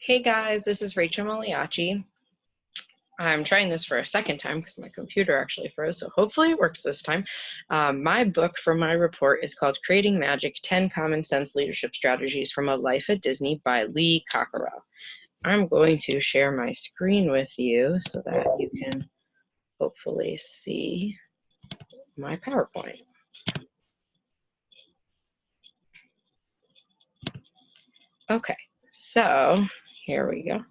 Hey guys, this is Rachel Migliacci. I'm trying this for a second time because my computer actually froze, so hopefully it works this time. My book for my report is called Creating Magic, 10 Common Sense Leadership Strategies from a Life at Disney by Lee Cockerell. I'm going to share my screen with you so that you can hopefully see my PowerPoint. Okay, so here we go.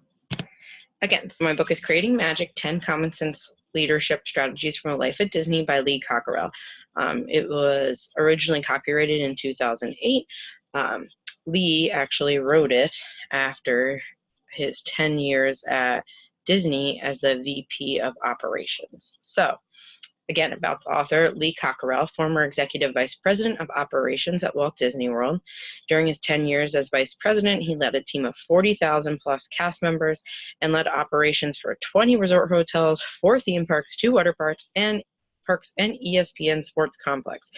Again, so my book is Creating Magic, 10 Common Sense Leadership Strategies from a Life at Disney by Lee Cockerell. It was originally copyrighted in 2008. Lee actually wrote it after his 10 years at Disney as the VP of Operations. So, again, about the author, Lee Cockerell, former Executive Vice President of Operations at Walt Disney World. During his 10 years as Vice President, he led a team of 40,000 plus cast members and led operations for 20 resort hotels, 4 theme parks, 2 water parks, and ESPN Sports Complex.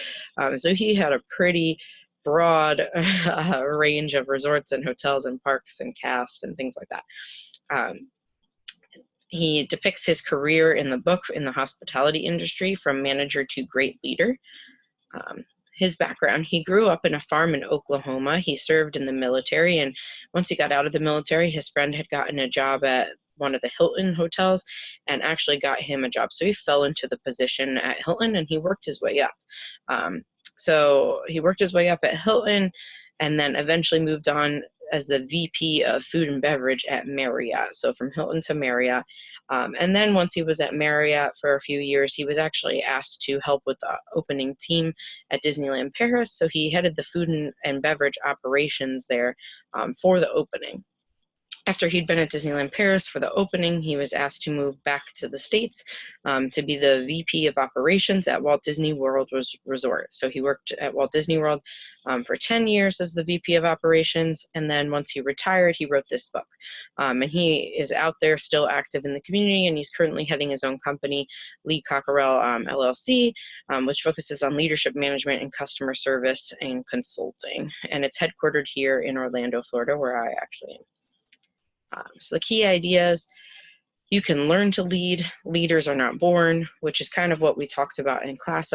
So he had a pretty broad range of resorts and hotels and parks and cast and things like that. He depicts his career in the book in the hospitality industry from manager to great leader. His background, he grew up in a farm in Oklahoma. He served in the military, and once he got out of the military, his friend had gotten a job at one of the Hilton hotels and actually got him a job. So he fell into the position at Hilton and he worked his way up. So he worked his way up at Hilton and then eventually moved on as the VP of Food and Beverage at Marriott. So from Hilton to Marriott. And then once he was at Marriott for a few years, he was actually asked to help with the opening team at Disneyland Paris. So he headed the food and beverage operations there for the opening. After he'd been at Disneyland Paris for the opening, he was asked to move back to the States to be the VP of Operations at Walt Disney World Resort. So he worked at Walt Disney World for 10 years as the VP of Operations, and then once he retired, he wrote this book. And he is out there still active in the community, and he's currently heading his own company, Lee Cockerell LLC, which focuses on leadership management and customer service and consulting. And it's headquartered here in Orlando, Florida, where I actually am. So the key ideas: you can learn to lead. Leaders are not born, which is kind of what we talked about in class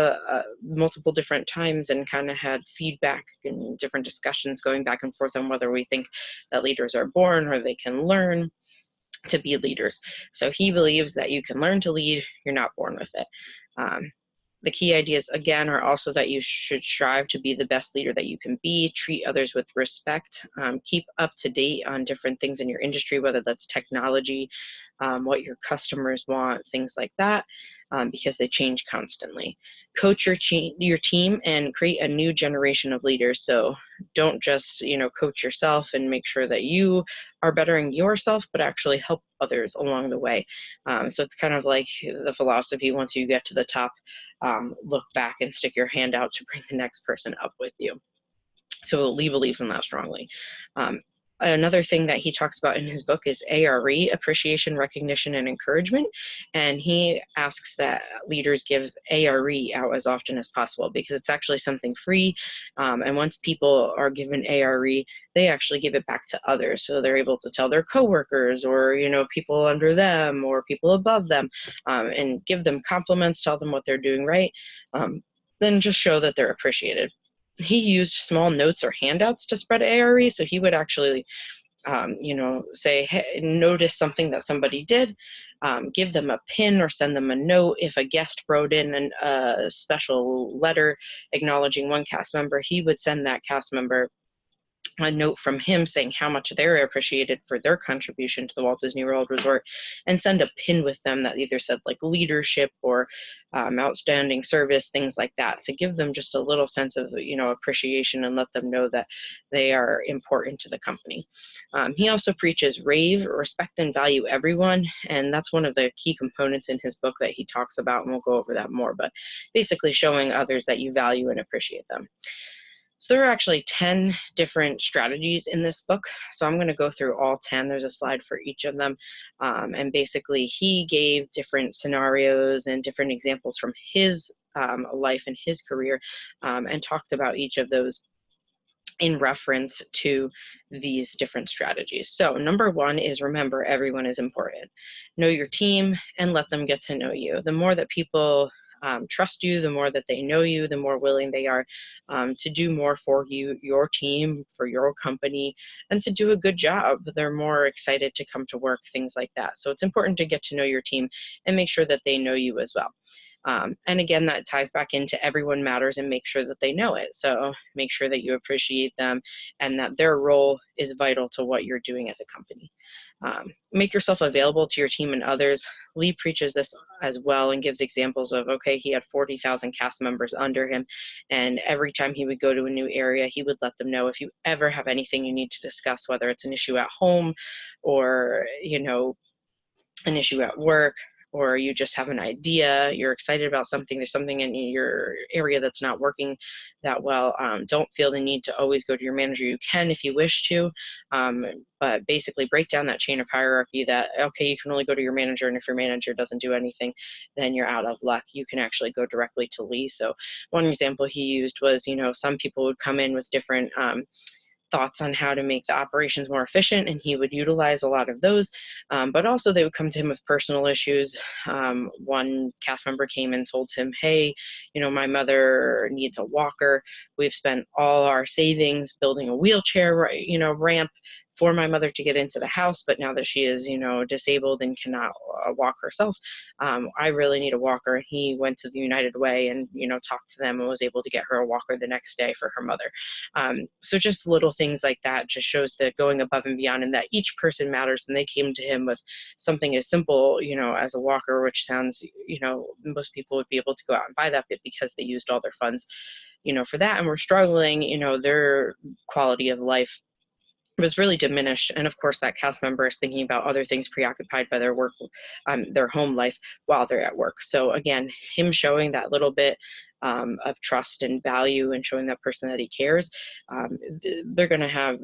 multiple different times and kind of had feedback and different discussions going back and forth on whether we think that leaders are born or they can learn to be leaders. So he believes that you can learn to lead, you're not born with it. The key ideas, again, are also that you should strive to be the best leader that you can be, treat others with respect, keep up to date on different things in your industry, whether that's technology, what your customers want, things like that, because they change constantly. Coach your team and create a new generation of leaders. So don't just, coach yourself and make sure that you are bettering yourself, but actually help others along the way. So it's kind of like the philosophy: once you get to the top, look back and stick your hand out to bring the next person up with you. So Lee believes in that strongly. Another thing that he talks about in his book is ARE, appreciation, recognition, and encouragement. And he asks that leaders give ARE out as often as possible because it's actually something free. And once people are given ARE, they actually give it back to others. So they're able to tell their coworkers or, people under them or people above them, and give them compliments, tell them what they're doing right, then just show that they're appreciated. He used small notes or handouts to spread ARE. So he would actually, say, hey, notice something that somebody did, give them a pin or send them a note. If a guest wrote in a special letter acknowledging one cast member, he would send that cast member a note from him saying how much they're appreciated for their contribution to the Walt Disney World Resort, and send a pin with them that either said like leadership or outstanding service, things like that, to give them just a little sense of appreciation and let them know that they are important to the company. He also preaches rave, respect and value everyone, and that's one of the key components in his book that he talks about, and we'll go over that more, but basically showing others that you value and appreciate them. So there are actually 10 different strategies in this book. So I'm going to go through all 10. There's a slide for each of them. And basically he gave different scenarios and different examples from his life and his career, and talked about each of those in reference to these different strategies. So number one is remember everyone is important. Know your team and let them get to know you. The more that people trust you, the more that they know you, the more willing they are to do more for you, your team, for your company, and to do a good job. They're more excited to come to work, things like that. So it's important to get to know your team and make sure that they know you as well. And again, that ties back into everyone matters and make sure that they know it. So make sure that you appreciate them and that their role is vital to what you're doing as a company. Make yourself available to your team and others. Lee preaches this as well and gives examples of, okay, he had 40,000 cast members under him, and every time he would go to a new area, he would let them know, if you ever have anything you need to discuss, whether it's an issue at home or, you know, an issue at work, or you just have an idea, you're excited about something, there's something in your area that's not working that well, don't feel the need to always go to your manager. You can if you wish to, but basically break down that chain of hierarchy that, okay, you can only go to your manager, and if your manager doesn't do anything, then you're out of luck. You can actually go directly to Lee. So one example he used was, you know, some people would come in with different thoughts on how to make the operations more efficient, and he would utilize a lot of those, but also they would come to him with personal issues. One cast member came and told him, hey, you know, my mother needs a walker. We've spent all our savings building a wheelchair, you know, ramp for my mother to get into the house, but now that she is, you know, disabled and cannot walk herself, I really need a walker. He went to the United Way and, you know, talked to them and was able to get her a walker the next day for her mother. So just little things like that just shows that going above and beyond, and that each person matters. And they came to him with something as simple, you know, as a walker, which sounds, you know, most people would be able to go out and buy that, but because they used all their funds, you know, for that and were struggling, you know, their quality of life was really diminished. And of course, that cast member is thinking about other things, preoccupied by their work, their home life while they're at work. So again, him showing that little bit of trust and value and showing that person that he cares, they're going to have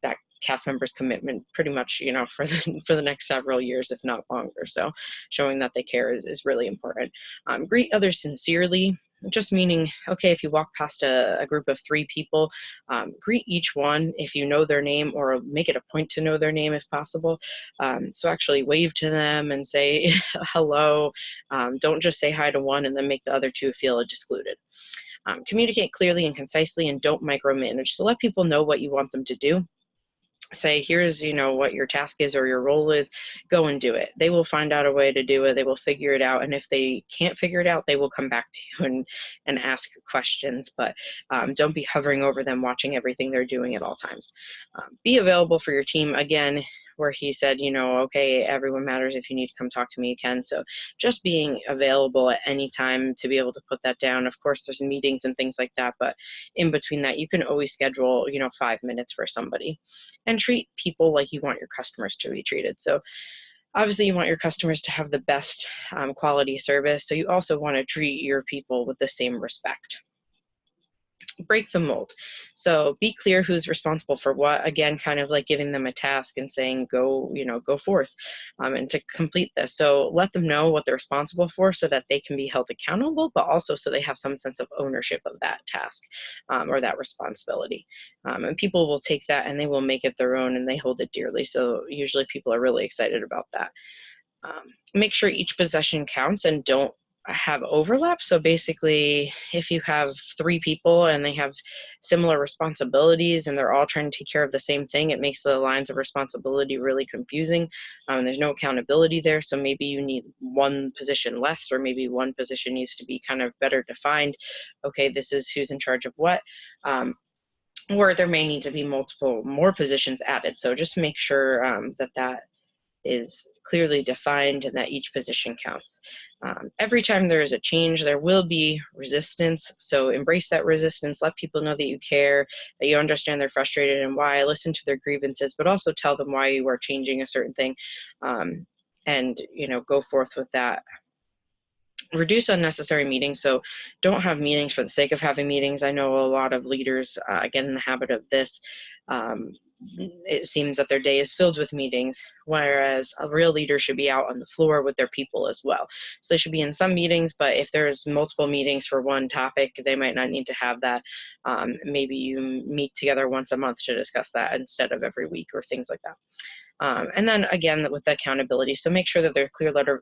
that cast member's commitment pretty much, you know, for the next several years, if not longer. So showing that they care is really important. Greet others sincerely. Just meaning, okay, if you walk past a group of 3 people, greet each one if you know their name, or make it a point to know their name if possible. So actually wave to them and say hello. Don't just say hi to one and then make the other 2 feel excluded. Communicate clearly and concisely, and don't micromanage. So let people know what you want them to do. Say, here's, you know, what your task is or your role is, go and do it. They will find out a way to do it. They will figure it out. And if they can't figure it out, they will come back to you and ask questions, but don't be hovering over them, watching everything they're doing at all times. Be available for your team. Again, where he said, you know, okay, everyone matters. If you need to come talk to me, you can. So just being available at any time to be able to put that down. Of course, there's meetings and things like that, but in between that, you can always schedule, you know, 5 minutes for somebody. And treat people like you want your customers to be treated. So obviously you want your customers to have the best quality service. So you also want to treat your people with the same respect. Break the mold. So be clear who's responsible for what. Again, kind of like giving them a task and saying, go, you know, go forth and to complete this. So let them know what they're responsible for so that they can be held accountable, but also so they have some sense of ownership of that task or that responsibility. And people will take that and they will make it their own, and they hold it dearly. So usually people are really excited about that. Make sure each possession counts and don't have overlap. So basically, if you have 3 people and they have similar responsibilities and they're all trying to take care of the same thing, it makes the lines of responsibility really confusing. There's no accountability there. So maybe you need one position less, or maybe one position needs to be kind of better defined. Okay, this is who's in charge of what. Or there may need to be more positions added. So just make sure that is clearly defined and that each position counts. Every time there is a change, there will be resistance. So embrace that resistance. Let people know that you care, that you understand they're frustrated and why. Listen to their grievances, but also tell them why you are changing a certain thing, and, you know, go forth with that. Reduce unnecessary meetings. So don't have meetings for the sake of having meetings. I know a lot of leaders get in the habit of this. it seems that their day is filled with meetings, whereas a real leader should be out on the floor with their people as well. So they should be in some meetings, but if there's multiple meetings for one topic, they might not need to have that. Maybe you meet together once a month to discuss that instead of every week or things like that. And then again, with the accountability, so make sure that there are clear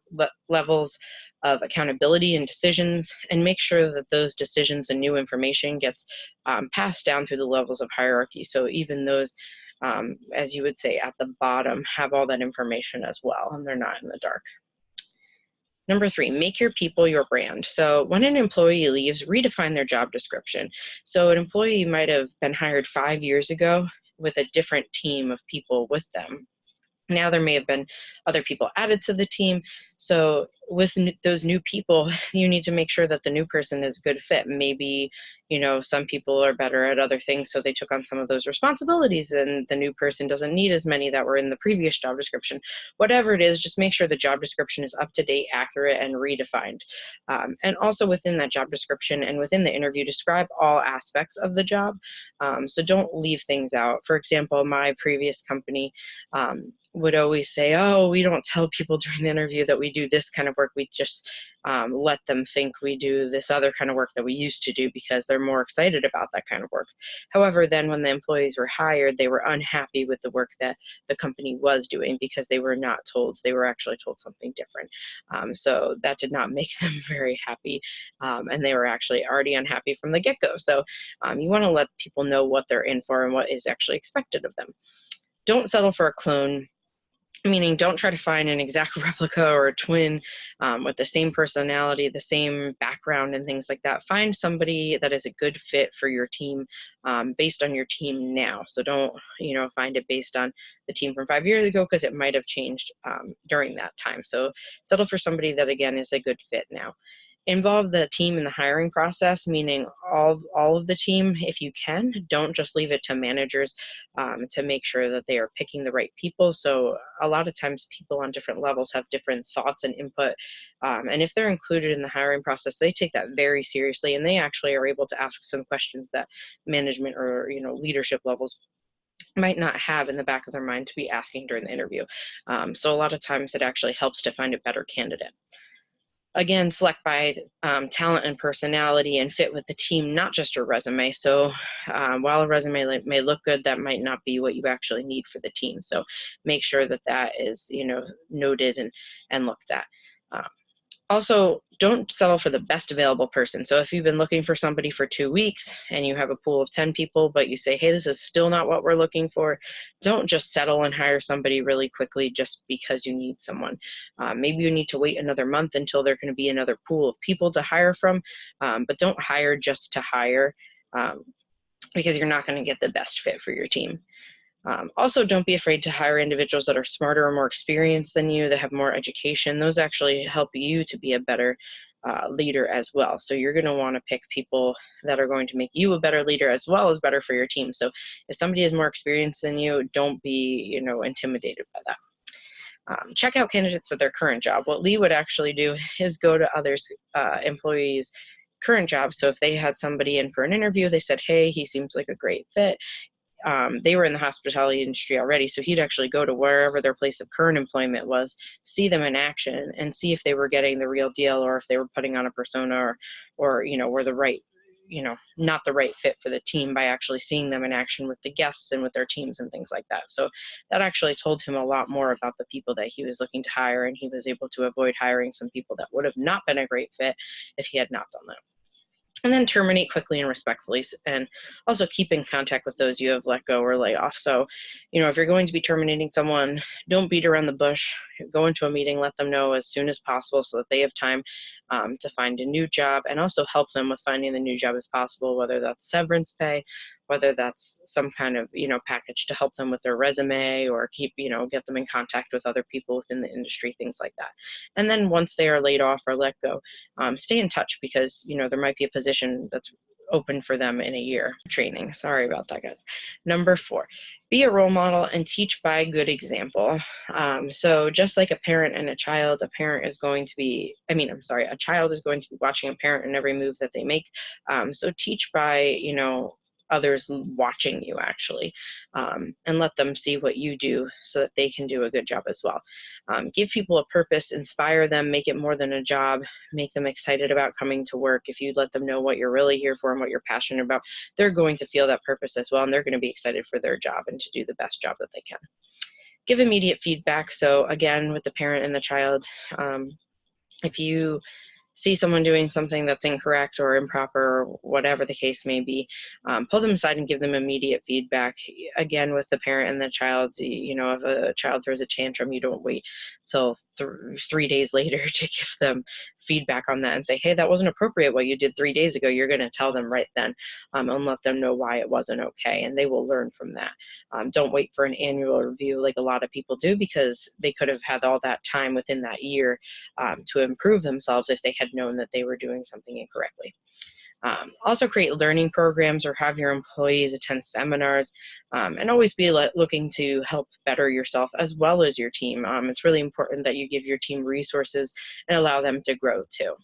levels of accountability and decisions, and make sure that those decisions and new information gets passed down through the levels of hierarchy. So even those, as you would say, at the bottom, have all that information as well, and they're not in the dark. Number 3, make your people your brand. So when an employee leaves, redefine their job description. So an employee might have been hired 5 years ago with a different team of people with them. Now there may have been other people added to the team. So with those new people, you need to make sure that the new person is a good fit. Maybe, you know, some people are better at other things, so they took on some of those responsibilities, and the new person doesn't need as many that were in the previous job description. Whatever it is, just make sure the job description is up to date, accurate, and redefined. And also within that job description and within the interview, describe all aspects of the job. So don't leave things out. For example, my previous company would always say, oh, we don't tell people during the interview that we do this kind of work. We just let them think we do this other kind of work that we used to do because they're more excited about that kind of work. However, then when the employees were hired, they were unhappy with the work that the company was doing because they were not told. They were actually told something different. So that did not make them very happy, and they were actually already unhappy from the get-go. So you want to let people know what they're in for and what is actually expected of them. Don't settle for a clone. Meaning, don't try to find an exact replica or a twin with the same personality, the same background, and things like that. Find somebody that is a good fit for your team based on your team now. So don't, you know, find it based on the team from 5 years ago, because it might have changed during that time. So settle for somebody that, again, is a good fit now. Involve the team in the hiring process, meaning all of the team, if you can. Don't just leave it to managers to make sure that they are picking the right people. So a lot of times people on different levels have different thoughts and input, and if they're included in the hiring process, they take that very seriously, and they actually are able to ask some questions that management or, you know, leadership levels might not have in the back of their mind to be asking during the interview. So a lot of times it actually helps to find a better candidate. Again, select by talent and personality and fit with the team, not just a resume. So while a resume may look good, that might not be what you actually need for the team. So make sure that that is, you know, noted and looked at. Also, don't settle for the best available person. So if you've been looking for somebody for 2 weeks and you have a pool of 10 people, but you say, hey, this is still not what we're looking for, don't just settle and hire somebody really quickly just because you need someone. Maybe you need to wait another month until there's going to be another pool of people to hire from, but don't hire just to hire because you're not going to get the best fit for your team. Also, don't be afraid to hire individuals that are smarter or more experienced than you, that have more education. Those actually help you to be a better leader as well. So you're going to want to pick people that are going to make you a better leader as well as better for your team. So if somebody is more experienced than you, don't be, you know, intimidated by that. Check out candidates at their current job. What Lee would actually do is go to others, employees' current jobs. So if they had somebody in for an interview, they said, hey, he seems like a great fit. They were in the hospitality industry already, so he'd actually go to wherever their place of current employment was, see them in action, and see if they were getting the real deal, or if they were putting on a persona, or you know, were the right, you know, not the right fit for the team, by actually seeing them in action with the guests and with their teams and things like that. So that actually told him a lot more about the people that he was looking to hire, and he was able to avoid hiring some people that would have not been a great fit if he had not done that. And then terminate quickly and respectfully, and also keep in contact with those you have let go or lay off. So, you know, if you're going to be terminating someone, don't beat around the bush. Go into a meeting, let them know as soon as possible so that they have time to find a new job, and also help them with finding the new job if possible, whether that's severance pay, whether that's some kind of, you know, package to help them with their resume, or keep, you know, get them in contact with other people within the industry, things like that. And then once they are laid off or let go, stay in touch, because, you know, there might be a position that's open for them in a year. Training. Sorry about that, guys. Number 4, be a role model and teach by good example. So just like a parent and a child, a child is going to be watching a parent in every move that they make. So teach by, you know, others watching you actually, and let them see what you do so that they can do a good job as well. Give people a purpose, inspire them, make it more than a job, make them excited about coming to work. If you let them know what you're really here for and what you're passionate about, they're going to feel that purpose as well, and they're going to be excited for their job and to do the best job that they can. Give immediate feedback. So again, with the parent and the child, if you see someone doing something that's incorrect or improper, or whatever the case may be, pull them aside and give them immediate feedback. Again, with the parent and the child, you know, if a child throws a tantrum, you don't wait till 3 days later to give them feedback on that and say, hey, that wasn't appropriate what you did 3 days ago. You're going to tell them right then, and let them know why it wasn't okay, and they will learn from that. Don't wait for an annual review like a lot of people do, because they could have had all that time within that year to improve themselves if they had known that they were doing something incorrectly. Also create learning programs or have your employees attend seminars, and always be looking to help better yourself as well as your team. It's really important that you give your team resources and allow them to grow too.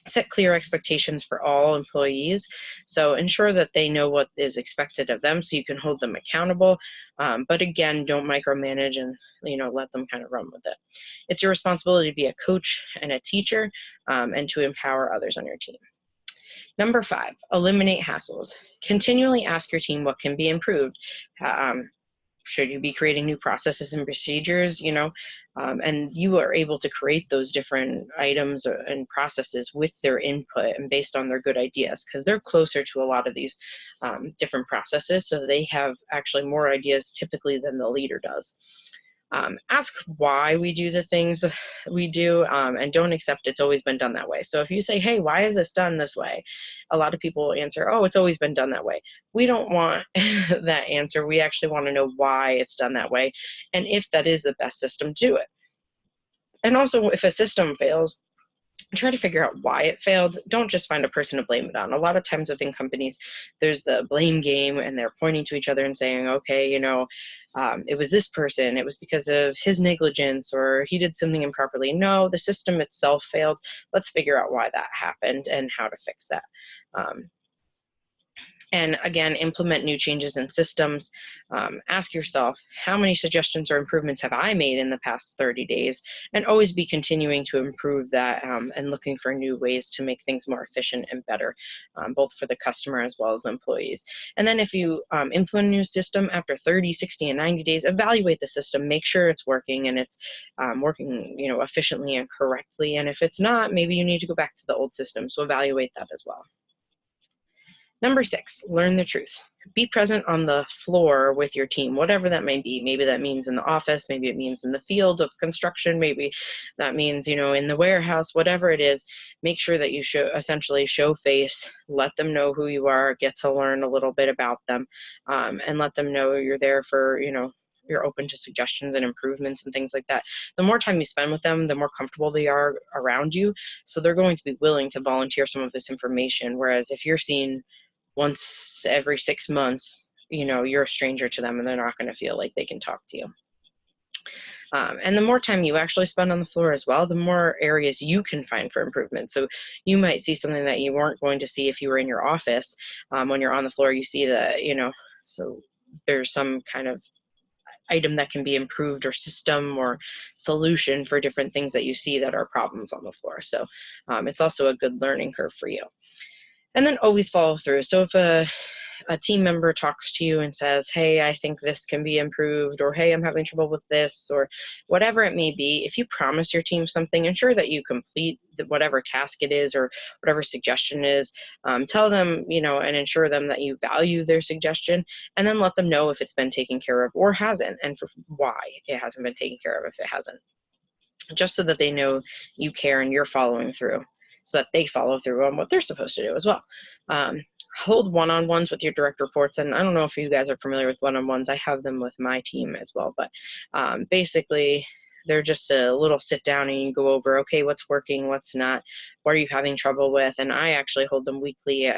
Set clear expectations for all employees, so ensure that they know what is expected of them so you can hold them accountable, but again, don't micromanage and, you know, let them kind of run with it. It's your responsibility to be a coach and a teacher, and to empower others on your team. Number 5, eliminate hassles. Continually ask your team what can be improved. Should you be creating new processes and procedures, you know, and you are able to create those different items and processes with their input and based on their good ideas, because they're closer to a lot of these different processes, so they have actually more ideas typically than the leader does. Ask why we do the things that we do, and don't accept it's always been done that way. So if you say, hey, why is this done this way? A lot of people answer, oh, it's always been done that way. We don't want that answer. We actually want to know why it's done that way, and if that is the best system to do it. And also, if a system fails, try to figure out why it failed. Don't just find a person to blame it on. A lot of times within companies, there's the blame game, and they're pointing to each other and saying, okay, you know, it was this person, it was because of his negligence, or he did something improperly. No, the system itself failed. Let's figure out why that happened and how to fix that. And again, implement new changes in systems. Ask yourself, how many suggestions or improvements have I made in the past 30 days? And always be continuing to improve that, and looking for new ways to make things more efficient and better, both for the customer as well as the employees. And then if you implement a new system after 30, 60, and 90 days, evaluate the system, make sure it's working and it's working, you know, efficiently and correctly. And if it's not, maybe you need to go back to the old system. So evaluate that as well. Number 6, learn the truth. Be present on the floor with your team, whatever that may be. Maybe that means in the office, maybe it means in the field of construction, maybe that means, you know, in the warehouse, whatever it is. Make sure that you essentially show face, let them know who you are, get to learn a little bit about them, and let them know you're there for, you know, you're open to suggestions and improvements and things like that. The more time you spend with them, the more comfortable they are around you. So they're going to be willing to volunteer some of this information. Whereas if you're seen once every 6 months, you know, you're a stranger to them and they're not going to feel like they can talk to you. And the more time you actually spend on the floor as well, the more areas you can find for improvement. So you might see something that you weren't going to see if you were in your office. When you're on the floor, you see that, you know, so there's some kind of item that can be improved, or system or solution for different things that you see that are problems on the floor. So it's also a good learning curve for you. And then always follow through. So if a team member talks to you and says, hey, I think this can be improved, or hey, I'm having trouble with this, or whatever it may be, if you promise your team something, ensure that you complete whatever task it is or whatever suggestion is. Tell them, you know, and ensure them that you value their suggestion, and then let them know if it's been taken care of or hasn't, and for why it hasn't been taken care of if it hasn't, just so that they know you care and you're following through, so that they follow through on what they're supposed to do as well. Hold one-on-ones with your direct reports. And I don't know if you guys are familiar with one-on-ones. I have them with my team as well. But basically, They're just a little sit down and you go over, okay, what's working, what's not, what are you having trouble with? And I actually hold them weekly.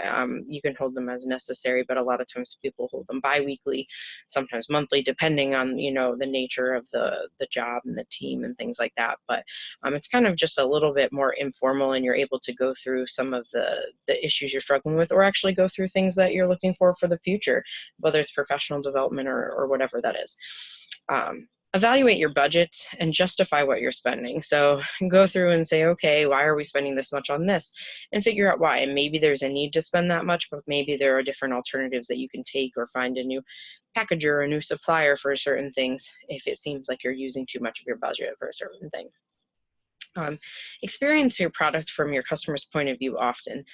You can hold them as necessary, but a lot of times people hold them bi-weekly, sometimes monthly, depending on, you know, the nature of the job and the team and things like that. But it's kind of just a little bit more informal, and you're able to go through some of the issues you're struggling with, or actually go through things that you're looking for the future, whether it's professional development or whatever that is. Evaluate your budget and justify what you're spending. So go through and say, okay, why are we spending this much on this? And figure out why. And maybe there's a need to spend that much, but maybe there are different alternatives that you can take, or find a new packager or a new supplier for certain things if it seems like you're using too much of your budget for a certain thing. Experience your product from your customer's point of view often.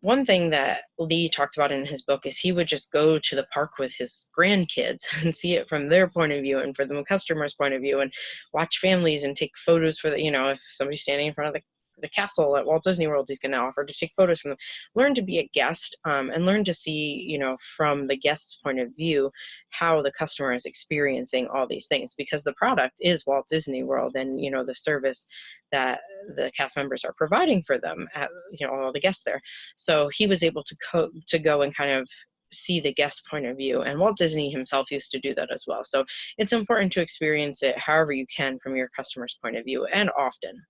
One thing that Lee talks about in his book is he would just go to the park with his grandkids and see it from their point of view and for the customer's point of view, and watch families and take photos for the, you know, if somebody's standing in front of the castle at Walt Disney World, he's going to offer to take photos from them. Learn to be a guest, and learn to see, you know, from the guest's point of view, how the customer is experiencing all these things, because the product is Walt Disney World, and, you know, the service that the cast members are providing for them, at, you know, all the guests there. So he was able to go and kind of see the guest point of view, and Walt Disney himself used to do that as well. So it's important to experience it however you can from your customer's point of view, and often.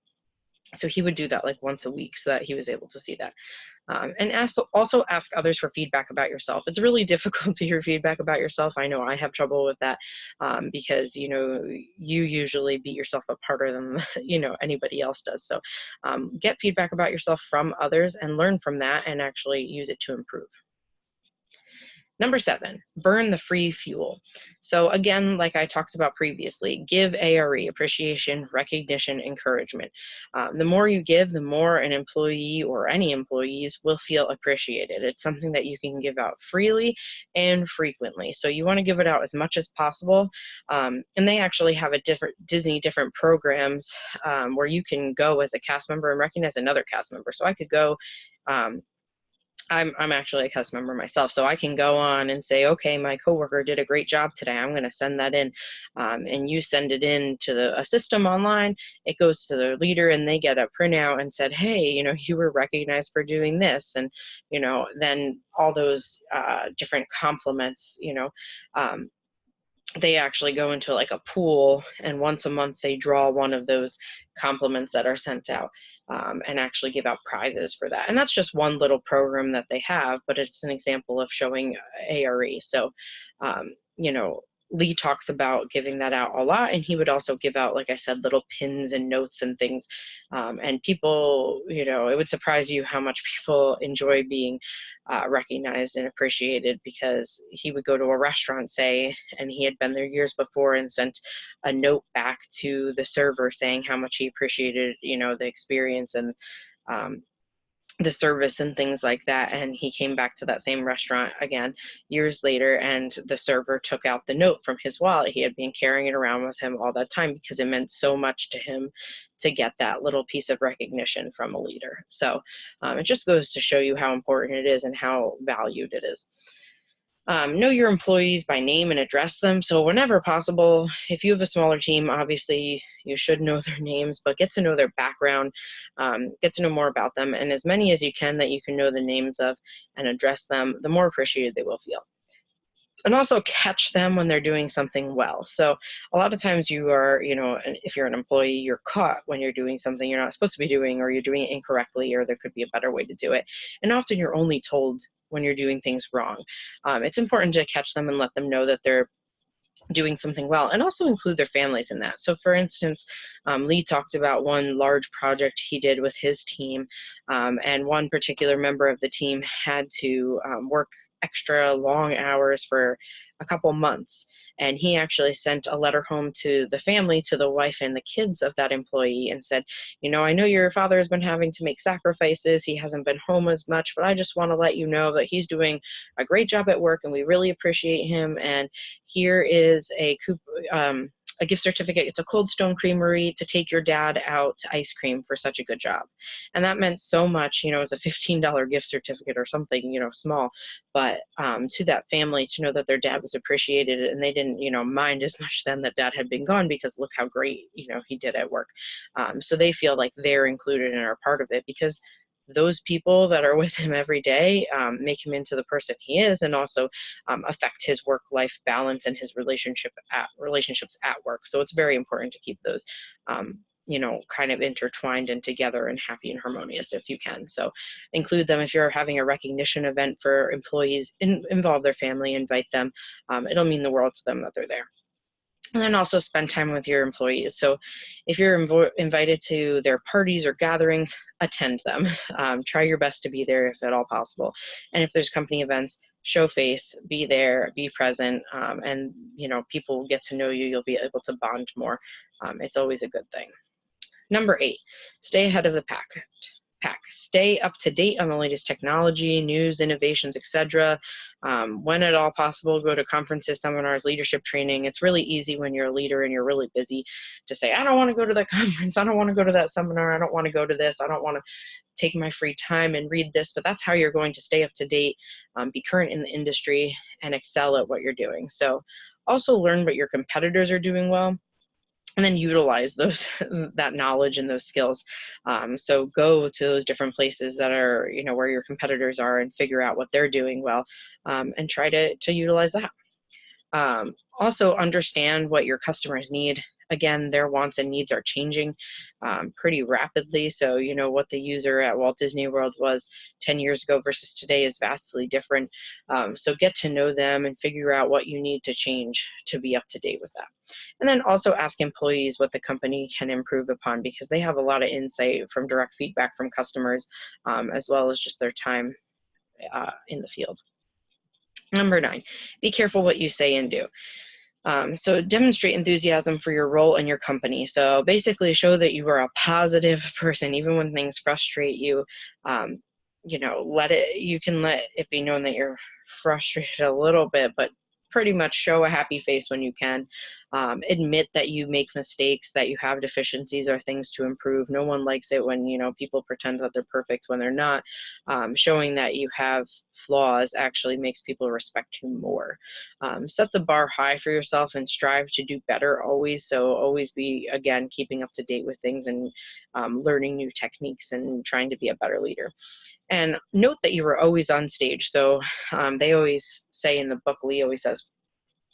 So he would do that like once a week, so that he was able to see that. And also ask others for feedback about yourself. It's really difficult to hear feedback about yourself. I know I have trouble with that, because, you know, you usually beat yourself up harder than, you know, anybody else does. So get feedback about yourself from others and learn from that, and actually use it to improve. Number 7, burn the free fuel. So again, like I talked about previously, give ARE, appreciation, recognition, encouragement. The more you give, the more an employee or any employees will feel appreciated. It's something that you can give out freely and frequently. So you want to give it out as much as possible. And they actually have a different programs where you can go as a cast member and recognize another cast member. So I could go, I'm actually a cast member myself, so I can go on and say, okay, my coworker did a great job today. I'm going to send that in, and you send it in to a system online. It goes to the leader, and they get a printout and said, hey, you know, you were recognized for doing this, and, you know, then all those different compliments, you know, they actually go into like a pool, and once a month they draw one of those compliments that are sent out, and actually give out prizes for that. And that's just one little program that they have, but it's an example of showing ARE. So, you know, Lee talks about giving that out a lot, and he would also give out, like I said, little pins and notes and things. And people, you know, it would surprise you how much people enjoy being recognized and appreciated, because he would go to a restaurant, say, and he had been there years before and sent a note back to the server saying how much he appreciated, you know, the experience and the service and things like that. And he came back to that same restaurant again years later, and the server took out the note from his wallet. He had been carrying it around with him all that time, because it meant so much to him to get that little piece of recognition from a leader. So it just goes to show you how important it is and how valued it is. Know your employees by name and address them. So whenever possible, if you have a smaller team, obviously you should know their names, but get to know their background, get to know more about them, and as many as you can that you can know the names of and address them, the more appreciated they will feel. And also catch them when they're doing something well. So a lot of times you are, you know, if you're an employee, you're caught when you're doing something you're not supposed to be doing, or you're doing it incorrectly, or there could be a better way to do it. And often you're only told when you're doing things wrong. It's important to catch them and let them know that they're doing something well, and also include their families in that. So for instance, Lee talked about one large project he did with his team, and one particular member of the team had to work extra long hours for a couple months, and he actually sent a letter home to the family, to the wife and the kids of that employee, and said, you know, I know your father has been having to make sacrifices, he hasn't been home as much, but I just want to let you know that he's doing a great job at work and we really appreciate him, and here is a a gift certificate. It's a Cold Stone Creamery to take your dad out to ice cream for such a good job. And that meant so much. You know, it was a $15 gift certificate or something, you know, small, but to that family to know that their dad was appreciated, and they didn't, you know, mind as much then that dad had been gone, because look how great, you know, he did at work. So they feel like they're included and are part of it, because those people that are with him every day make him into the person he is, and also affect his work-life balance and his relationships at work. So it's very important to keep those you know, kind of intertwined and together and happy and harmonious if you can. So include them. If you're having a recognition event for employees, involve their family, invite them. It'll mean the world to them that they're there. And then also spend time with your employees. So if you're invited to their parties or gatherings, attend them. Try your best to be there if at all possible. And if there's company events, show face, be there, be present, and you know, people will get to know you. You'll be able to bond more. It's always a good thing. Number 8, stay ahead of the pack. Stay up to date on the latest technology, news, innovations, etc. When at all possible, go to conferences, seminars, leadership training. It's really easy when you're a leader and you're really busy to say, I don't want to go to that conference, I don't want to go to that seminar, I don't want to go to this, I don't want to take my free time and read this. But that's how you're going to stay up to date, be current in the industry, and excel at what you're doing. So also learn what your competitors are doing well, and then utilize those that knowledge and those skills. So go to those different places that are, you know, where your competitors are, and figure out what they're doing well, and try to utilize that. Also understand what your customers need. Again, their wants and needs are changing pretty rapidly. So, you know, what the user at Walt Disney World was 10 years ago versus today is vastly different. So get to know them and figure out what you need to change to be up to date with that. And then also ask employees what the company can improve upon, because they have a lot of insight from direct feedback from customers, as well as just their time in the field. Number 9, be careful what you say and do. So demonstrate enthusiasm for your role and your company. So basically show that you are a positive person, even when things frustrate you. You know, you can let it be known that you're frustrated a little bit, but pretty much show a happy face when you can. Admit that you make mistakes, that you have deficiencies or things to improve. No one likes it when, you know, people pretend that they're perfect when they're not. Showing that you have flaws actually makes people respect you more. Set the bar high for yourself and strive to do better always. So always be, again, keeping up to date with things and learning new techniques and trying to be a better leader. And note that you were always on stage. So they always say in the book, Lee always says,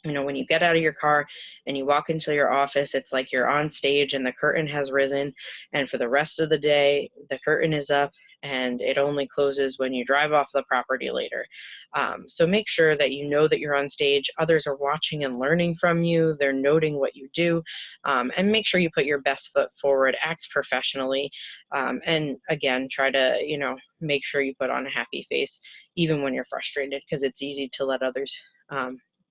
you know, when you get out of your car and you walk into your office, it's like you're on stage and the curtain has risen. And for the rest of the day, the curtain is up, and it only closes when you drive off the property later. So make sure that you know that you're on stage. Others are watching and learning from you. They're noting what you do. And make sure you put your best foot forward, act professionally. And again, try to, you know, make sure you put on a happy face, even when you're frustrated, because it's easy to let others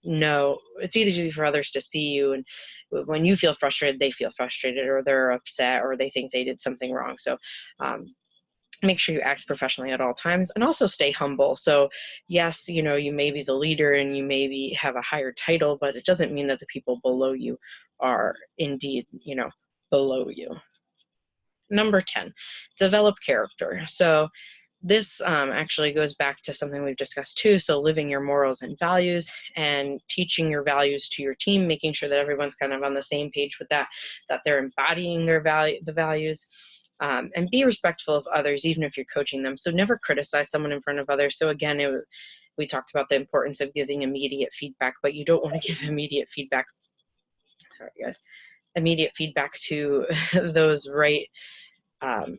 know. It's easy for others to see you, and when you feel frustrated, they feel frustrated, or they're upset, or they think they did something wrong. So make sure you act professionally at all times, and also stay humble. So yes, you know, you may be the leader and you maybe have a higher title, but it doesn't mean that the people below you are indeed, you know, below you. Number 10, develop character. So this actually goes back to something we've discussed too. So living your morals and values, and teaching your values to your team, making sure that everyone's kind of on the same page with that they're embodying the values. And be respectful of others, even if you're coaching them. So never criticize someone in front of others. So again, we talked about the importance of giving immediate feedback, but you don't want to give immediate feedback. Sorry, guys. Immediate feedback to those right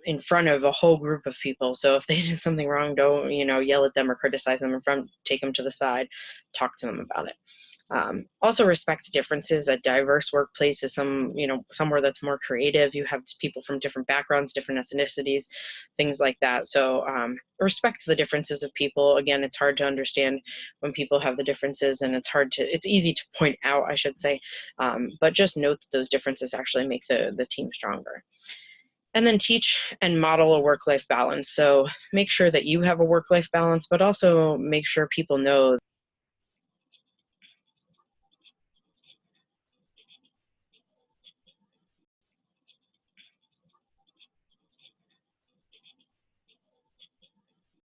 in front of a whole group of people. So if they did something wrong, don't, you know, yell at them or criticize them in front. Take them to the side, talk to them about it. Also respect differences. A diverse workplace is somewhere that's more creative. You have people from different backgrounds, different ethnicities, things like that. So respect the differences of people. Again, it's hard to understand when people have the differences, and it's easy to point out, I should say, but just note that those differences actually make the team stronger. And then teach and model a work-life balance. So make sure that you have a work-life balance, but also make sure people know